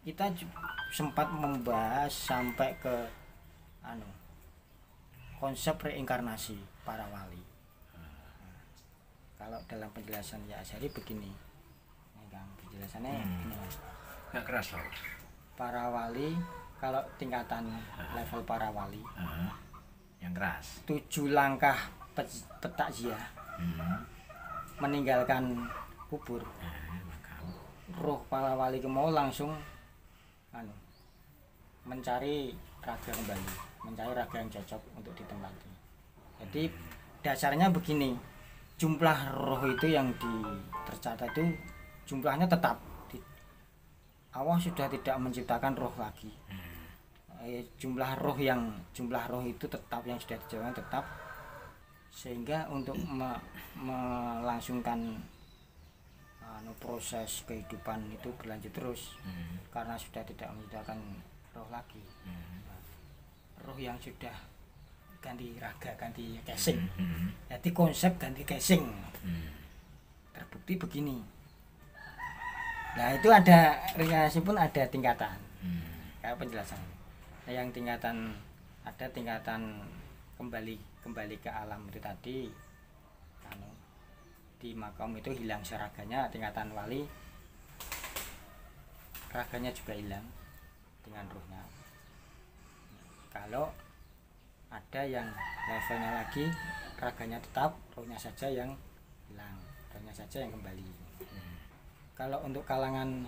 kita sempat membahas sampai ke konsep reinkarnasi para wali. Kalau dalam penjelasan Ya Asy'ari begini, penjelasannya ini, nggak keras loh. para wali, kalau tingkatan level para wali, yang keras, 7 langkah petakziah, meninggalkan kubur, roh para wali mau langsung mencari raga kembali, mencari raga yang cocok untuk ditempati. Jadi dasarnya begini, jumlah roh itu yang tercatat itu jumlahnya tetap. Allah sudah tidak menciptakan roh lagi. Jumlah roh itu tetap, yang sudah dijauhkan tetap, sehingga untuk melangsungkan proses kehidupan itu berlanjut terus, karena sudah tidak menciptakan roh lagi. Roh yang sudah ganti raga, ganti casing, jadi konsep ganti casing, terbukti begini. Nah itu ada reinkarnasi pun ada tingkatan, kayak penjelasan. Nah, yang tingkatan ada tingkatan kembali ke alam itu tadi, di makom itu hilang seraganya. Tingkatan wali raganya juga hilang dengan rohnya. Kalau ada yang levelnya lagi, raganya tetap, rohnya saja yang hilang, rohnya saja yang kembali. Kalau untuk kalangan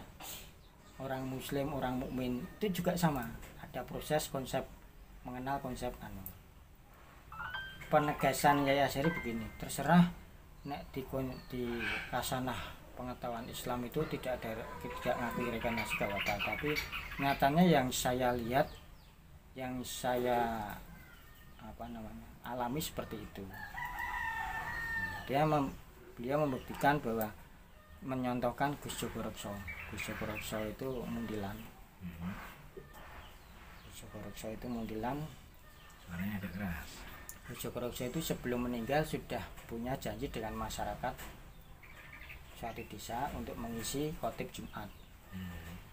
orang muslim, orang mukmin itu juga sama, ada proses konsep, mengenal konsep penegasan Ya Asy'ari begini, terserah nek di kasanah pengetahuan Islam itu tidak ngakui reinkarnasi gak apa, tapi nyatanya yang saya lihat, yang saya alami seperti itu. Beliau membuktikan bahwa menyontohkan Gus Jogorokso. Gus Jogorokso itu mundilan. Gus Jogorokso itu mundilan. Suaranya agak keras. Gus Jogorokso itu sebelum meninggal sudah punya janji dengan masyarakat suatu desa untuk mengisi khotib Jumat.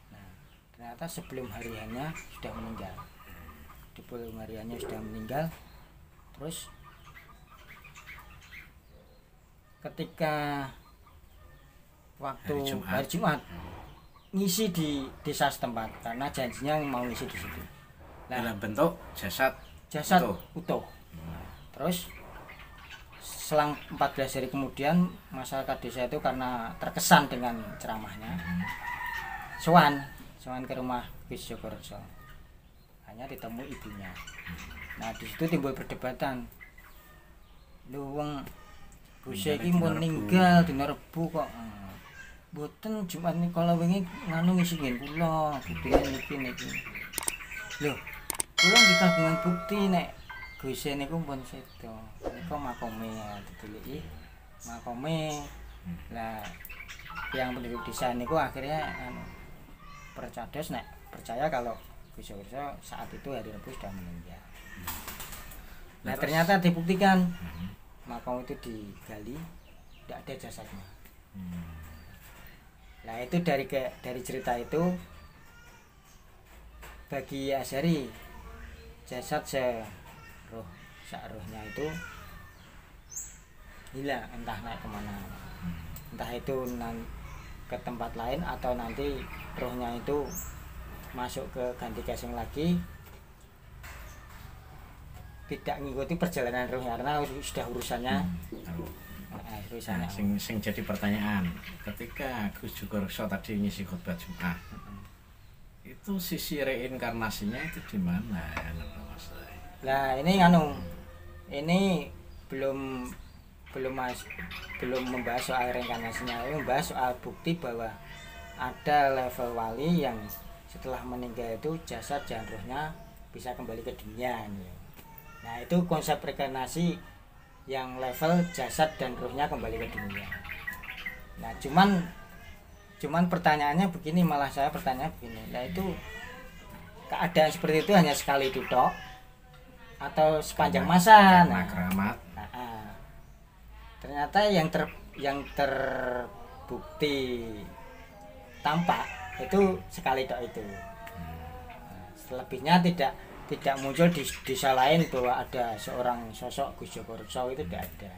Nah, ternyata sebelum hari hanya sudah meninggal. Di sebelum hari hanya sudah meninggal. Terus ketika waktu hari Jumat ngisi di desa setempat, karena janjinya mau ngisi di situ. Nah, dalam bentuk jasad utuh. Terus selang 14 hari kemudian masyarakat desa itu karena terkesan dengan ceramahnya, sowan ke rumah Gus Jogorokso. Hanya ditemui ibunya. Nah di situ timbul perdebatan. Lho wong Gus iki meninggal dina Rebo kok. Mboten Jumat niki kala wingi nganu ngisi ngen kula, buktine niki. Lho, kula dikagungan bukti nek Gus niku pun sedo. Niku makome dideliki. Makome. Lah yang penduduk desa niku akhirnya percaya kalau Gus Jogorokso saat itu hari Rebo sudah meninggal. Nah ternyata dibuktikan makam itu digali, tidak ada jasadnya. Nah itu dari cerita itu, bagi Asy'ari jasad serohnya itu hilang, entah naik kemana, entah itu ke tempat lain atau nanti rohnya itu masuk ke ganti casing lagi, tidak mengikuti perjalanan rohnya karena sudah urusannya. Nah, sing jadi pertanyaan, ketika Gus Jogorokso tadi ngisi khutbah Jumat, itu sisi reinkarnasinya itu di mana ya, Mas? Nah ini belum membahas soal reinkarnasinya, ini membahas soal bukti bahwa ada level wali yang setelah meninggal itu jasad dan rohnya bisa kembali ke dunia. Nah itu konsep reinkarnasi yang level jasad dan rohnya kembali ke dunia. Nah cuman pertanyaannya begini, malah saya bertanya begini, nah itu keadaan seperti itu hanya sekali itu tok atau sepanjang masa? Ternyata yang terbukti tampak itu sekali tok itu. Selebihnya tidak muncul di desa lain bahwa ada seorang sosok Gus Joko Rekso, itu tidak ada.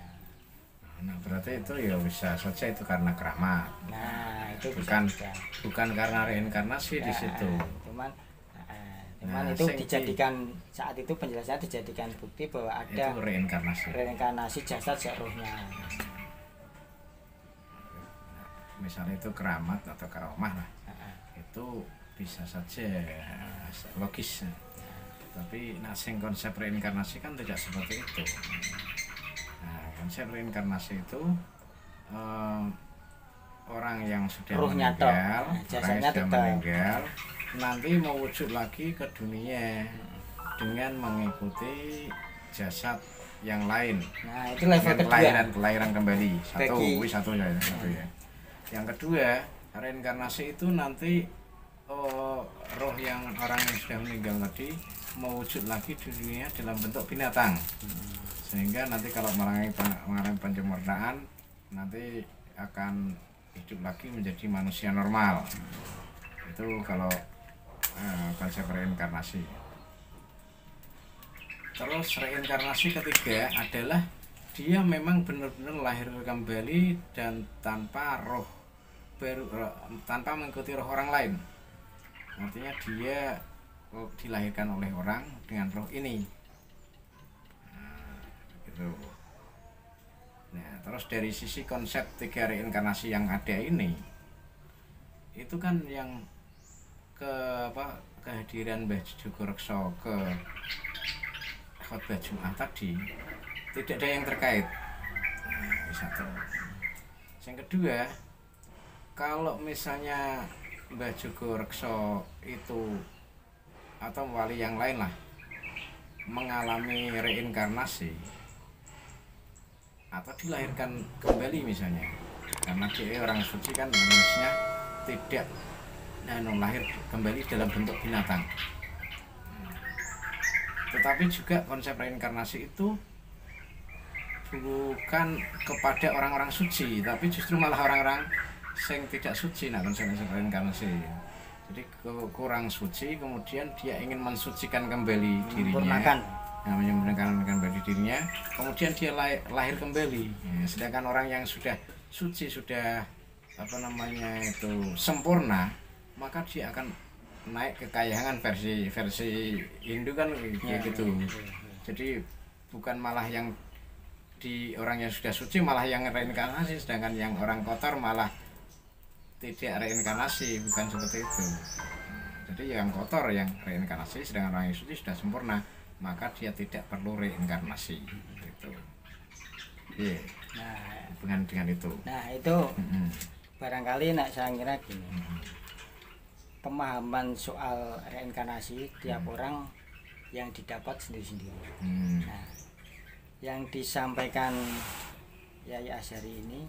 Nah berarti itu ya bisa saja itu karena keramat. Nah itu bukan karena reinkarnasi di situ. Cuman itu dijadikan saat itu penjelasannya dijadikan bukti bahwa ada itu reinkarnasi jasad rohnya. Misalnya itu keramat atau karomah lah, itu bisa saja logis. Tapi sing konsep reinkarnasi kan tidak seperti itu. Nah, konsep reinkarnasi itu orang yang sudah meninggal, nanti mau wujud lagi ke dunia dengan mengikuti jasad yang lain. Nah, itu level kedua. Kelahiran kembali. Satu ya. Yang kedua, reinkarnasi itu nanti roh yang orang yang sudah meninggal tadi mewujud lagi di dunia dalam bentuk binatang. Sehingga nanti kalau mengalami penyempurnaan nanti akan hidup lagi menjadi manusia normal. Itu kalau konsep reinkarnasi. Terus reinkarnasi ketiga adalah dia memang benar-benar lahir kembali dan tanpa roh baru, tanpa mengikuti roh orang lain. Artinya dia dilahirkan oleh orang dengan roh ini. Gitu. Nah, terus dari sisi konsep 3 reinkarnasi yang ada ini, itu kan yang kehadiran Mbah Joko Rekso ke khotbah Jumat tadi tidak ada yang terkait. Satu. Yang kedua, kalau misalnya Mbah Joko Rekso itu atau wali yang lain lah mengalami reinkarnasi atau dilahirkan kembali misalnya, karena dia orang suci kan manusia tidak lahir kembali dalam bentuk binatang. Tetapi juga konsep reinkarnasi itu bukan kepada orang-orang suci, tapi justru malah orang-orang yang tidak suci. Nah, konsep reinkarnasi jadi kurang suci, kemudian dia ingin mensucikan kembali dirinya, menyempurnakan kembali dirinya, kemudian dia lahir kembali. Ya, sedangkan orang yang sudah suci, sudah sempurna, maka dia akan naik kekayangan versi Hindu kan gitu. Jadi bukan malah yang di orang yang sudah suci malah yang reinkarnasi, sedangkan yang orang kotor malah tidak reinkarnasi, bukan seperti itu. Jadi yang kotor yang reinkarnasi, sedangkan orang yang suci sudah sempurna, maka dia tidak perlu reinkarnasi. Gitu. Yeah. Nah, dengan itu. Nah itu barangkali saya kira gini, pemahaman soal reinkarnasi tiap orang yang didapat sendiri-sendiri. Nah, yang disampaikan Yai Azhari ini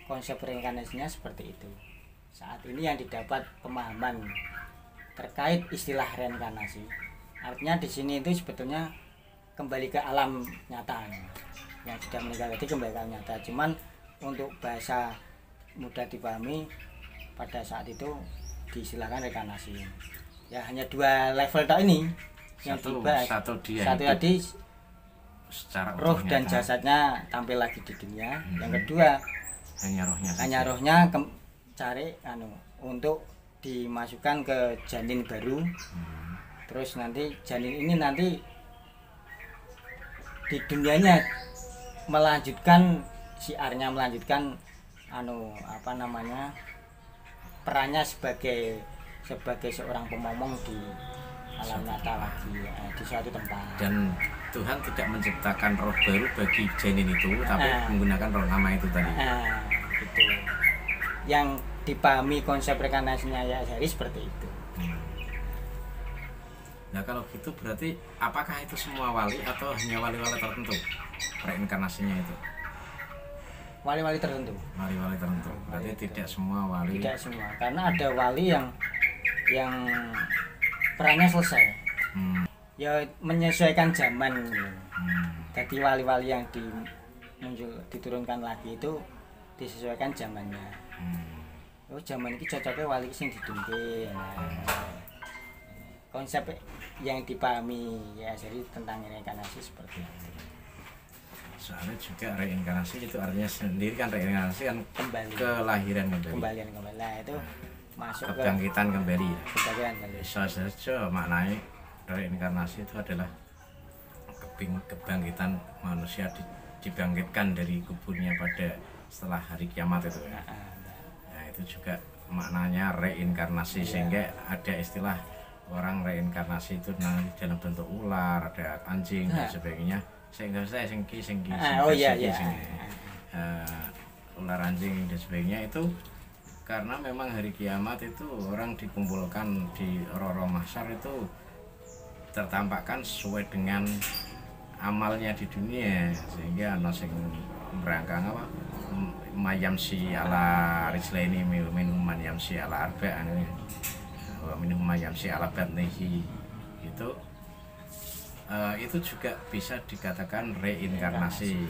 konsep reinkarnasinya seperti itu. Saat ini yang didapat pemahaman terkait istilah reinkarnasi, artinya di sini itu sebetulnya kembali ke alam nyata. Yang sudah meninggal tadi kembali ke alam nyata. Cuman untuk bahasa mudah dipahami, pada saat itu diistilahkan reinkarnasi. Ya hanya 2 level tok ini yang dibahas. Satu tadi roh dan jasadnya tampil lagi di dunia. Yang kedua hanya rohnya cari untuk dimasukkan ke janin baru. Terus nanti janin ini nanti di dunianya melanjutkan siarnya, melanjutkan perannya sebagai seorang pemomong di alam nyata lagi, di suatu tempat. Dan Tuhan tidak menciptakan roh baru bagi janin itu, tapi menggunakan roh lama itu tadi. Gitu. Yang dipahami konsep reinkarnasinya ya Azhari seperti itu. Nah kalau gitu berarti apakah itu semua wali atau hanya wali-wali tertentu reinkarnasinya itu? Wali-wali tertentu. Wali-wali tertentu. Berarti tidak semua wali. Tidak semua, karena ada wali yang perannya selesai. Ya menyesuaikan zaman. Jadi wali-wali yang diturunkan lagi itu disesuaikan zamannya. Oh zaman ini cocoknya wali sing didumpe. Konsep yang dipahami ya jadi tentang reinkarnasi seperti itu. Soalnya juga reinkarnasi itu artinya sendiri kan, reinkarnasi kan Kembali. kelahiran kembali. Kembalian kembali. Nah, itu masuk ke Kebangkitan kembali. kebangkitan kembali. Bisa saja maknanya reinkarnasi itu adalah kebangkitan manusia dibangkitkan dari kuburnya pada setelah hari kiamat itu ya. Nah, itu juga maknanya reinkarnasi, sehingga ada istilah orang reinkarnasi itu nanti dalam bentuk ular, ada anjing dan sebagainya. Sehingga saya ular, anjing dan sebagainya itu karena memang hari kiamat itu orang dikumpulkan di Roro Mahsyar itu tertampakkan sesuai dengan amalnya di dunia, sehingga ana sing merangkang apa mayamsi ala rijlaini minhum man yamsi ala arba'an wa minhum man yamsi ala batnihi itu juga bisa dikatakan reinkarnasi.